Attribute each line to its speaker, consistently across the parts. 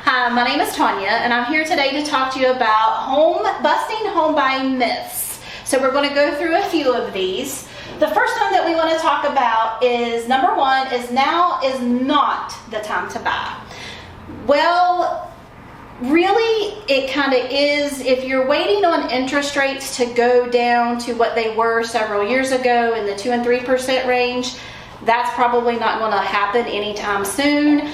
Speaker 1: Hi, my name is Tawnya, and I'm here today to talk to you about busting home buying myths. So we're going to go through a few of these. The first one that we want to talk about is number one is now is not the time to buy. Well, really, it kind of is. If you're waiting on interest rates to go down to what they were several years ago in the 2 and 3% range, that's probably not going to happen anytime soon.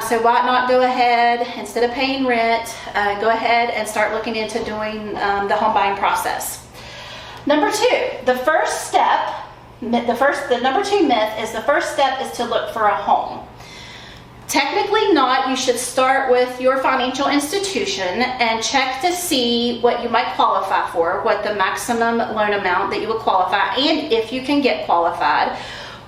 Speaker 1: So why not go ahead, instead of paying rent, go ahead and start looking into doing the home buying process. Number two, the number two myth is the first step is to look for a home. Technically not. You should start with your financial institution and check to see what you might qualify for, what the maximum loan amount that you would qualify, and if you can get qualified.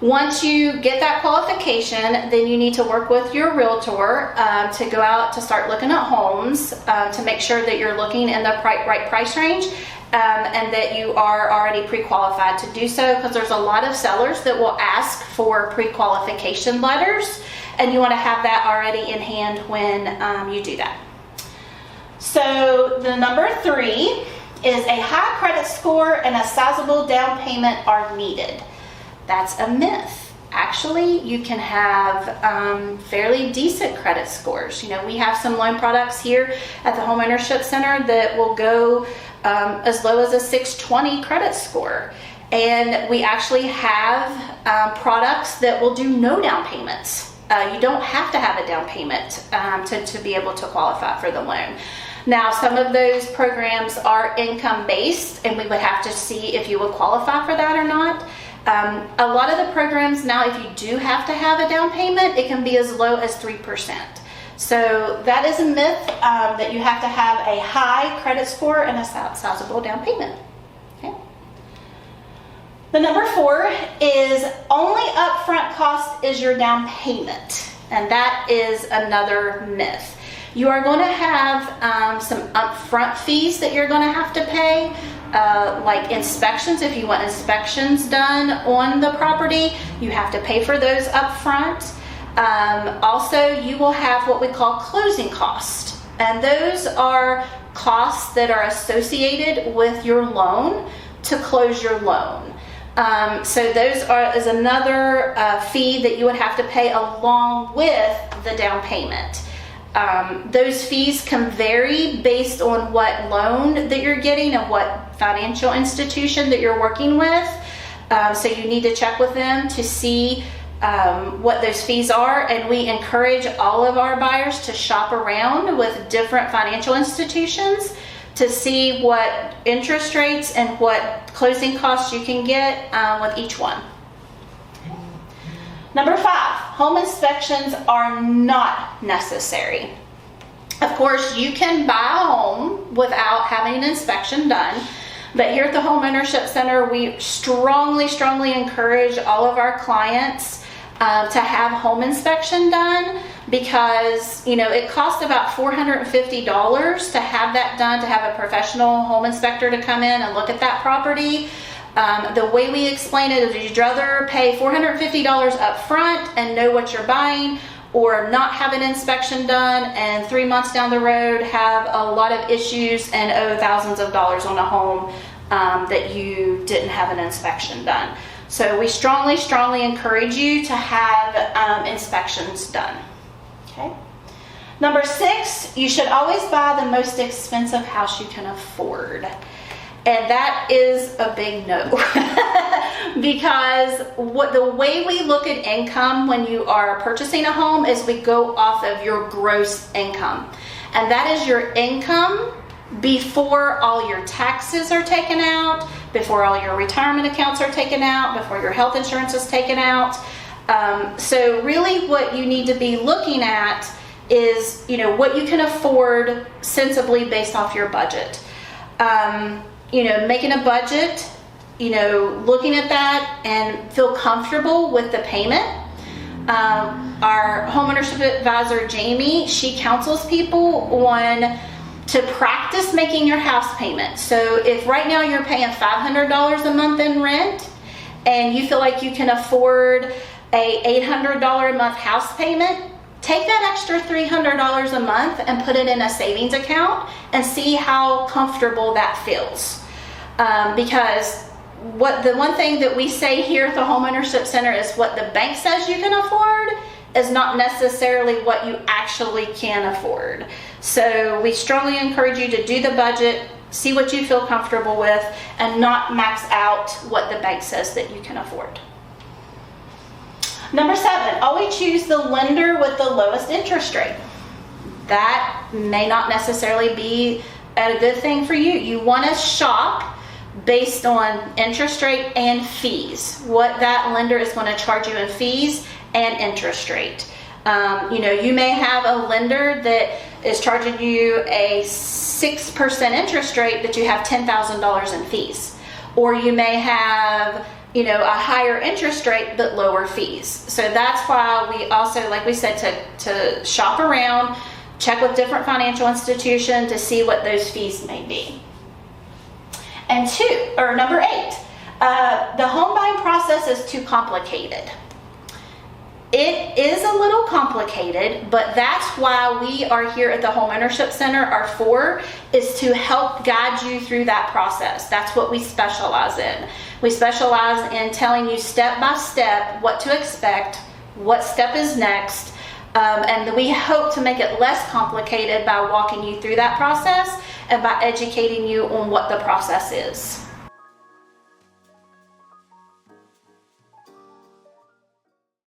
Speaker 1: Once you get that qualification, then you need to work with your realtor to go out to start looking at homes to make sure that you're looking in the right price range and that you are already pre-qualified to do so, because there's a lot of sellers that will ask for pre-qualification letters, and you want to have that already in hand when you do that. So the number three is a high credit score and a sizable down payment are needed. That's a myth. Actually, you can have fairly decent credit scores. You know, we have some loan products here at the HomeOwnership Center that will go as low as a 620 credit score. And we actually have products that will do no down payments. You don't have to have a down payment to be able to qualify for the loan. Now, some of those programs are income-based, and we would have to see if you would qualify for that or not. A lot of the programs now, if you do have to have a down payment, it can be as low as 3%. So that is a myth that you have to have a high credit score and a sizable down payment. Okay. The number four is only upfront cost is your down payment, and that is another myth. You are going to have some upfront fees that you're going to have to pay. Like inspections. If you want inspections done on the property, you have to pay for those up front. Also, you will have what we call closing costs, and those are costs that are associated with your loan to close your loan. So those is another fee that you would have to pay along with the down payment. Those fees can vary based on what loan that you're getting and what financial institution that you're working with. So you need to check with them to see what those fees are. And we encourage all of our buyers to shop around with different financial institutions to see what interest rates and what closing costs you can get with each one. Number five, home inspections are not necessary. Of course, you can buy a home without having an inspection done, but here at the HomeOwnership Center, we strongly encourage all of our clients to have home inspection done, because you know it costs about $450 to have that done, to have a professional home inspector to come in and look at that property. The way we explain it is you'd rather pay $450 up front and know what you're buying, or not have an inspection done and 3 months down the road have a lot of issues and owe thousands of dollars on a home that you didn't have an inspection done. So we strongly encourage you to have inspections done. Okay. Number six, you should always buy the most expensive house you can afford. And that is a big no. Because the way we look at income when you are purchasing a home is we go off of your gross income. And that is your income before all your taxes are taken out, before all your retirement accounts are taken out, before your health insurance is taken out. So really what you need to be looking at is, you know, what you can afford sensibly based off your budget. You know, making a budget, you know, looking at that and feel comfortable with the payment. Our homeownership advisor, Jamie, she counsels people on to practice making your house payment. So if right now you're paying $500 a month in rent and you feel like you can afford a $800 a month house payment, take that extra $300 a month and put it in a savings account and see how comfortable that feels. Because the one thing that we say here at the Homeownership Center is what the bank says you can afford is not necessarily what you actually can afford. So we strongly encourage you to do the budget, see what you feel comfortable with, and not max out what the bank says that you can afford. Number 7, always choose the lender with the lowest interest rate. That may not necessarily be a good thing for you. You want to shop based on interest rate and fees, what that lender is going to charge you in fees and interest rate. You may have a lender that is charging you a 6% interest rate, but you have $10,000 in fees. Or you may have, a higher interest rate, but lower fees. So that's why we also, like we said, to shop around, check with different financial institutions to see what those fees may be. And number 8, the home buying process is too complicated. It is a little complicated, but that's why we are here at the Homeownership Center. Our is to help guide you through that process. That's what we specialize in. We specialize in telling you step by step what to expect, what step is next, and we hope to make it less complicated by walking you through that process and by educating you on what the process is.